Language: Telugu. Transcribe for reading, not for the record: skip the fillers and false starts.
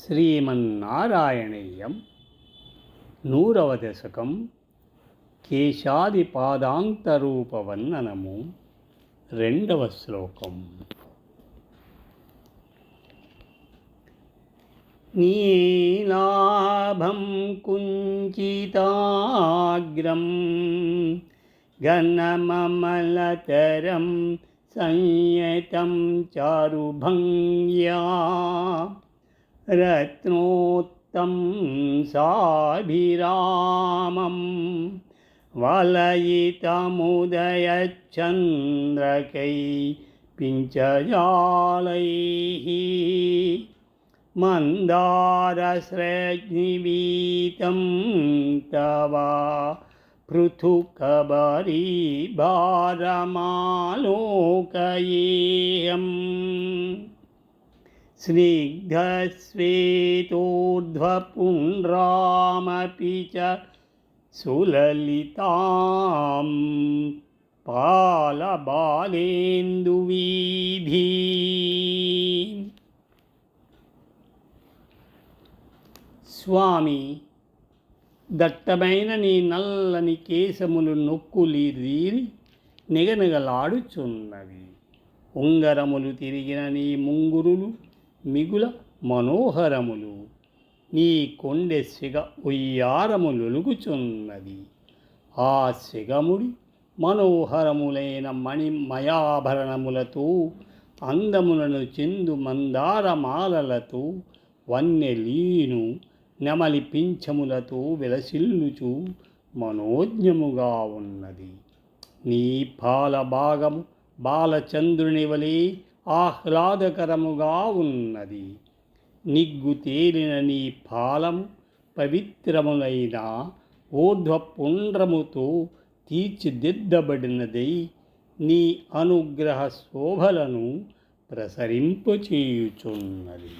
శ్రీమన్నారాయణీయం 100వ దశకం కేశాదిపాదాంతరూపవర్ణనము 2వ శ్లోకం. నీలాభం కుంచితాగ్రం ఘనమమలతరం సంయతం చారుభంగ్యా రత్నోత్తం సాభిరామం వలయితముదయచంద్రకై పించజాలైః మందారస్రగ్నివీతం తవ పృథుకబరీభారమాలోకయేహం స్నిగ్ధశ్వేతోర్ధ్వపుండ్రామపి చ సులలితాం పాలబాలేందువీధి. స్వామి, దట్టమైన నీ నల్లని కేశములు నొక్కులీరి నిగనిగలాడుచున్నవి. ఉంగరములు తిరిగిన నీ ముంగురులు మిగుల మనోహరములు. నీ కొండె సిగ ఉయ్యారములొలుగుచున్నది. ఆ సిగముడి మనోహరములైన మణిమయాభరణములతో, అందములను చెందు మందారమాలలతో, వన్నెలీను నెమలి పింఛములతో విలసిల్లుచు మనోజ్ఞముగా ఉన్నది. నీ పాలభాగము బాలచంద్రుని వలె ఆహ్లాదకరముగా ఉన్నది. నిగ్గు తేలిన నీ పాలము పవిత్రములైన ఊర్ధ్వపుండ్రముతో తీర్చిదిద్దబడినదై నీ అనుగ్రహ శోభలను ప్రసరింపచేయుచున్నది.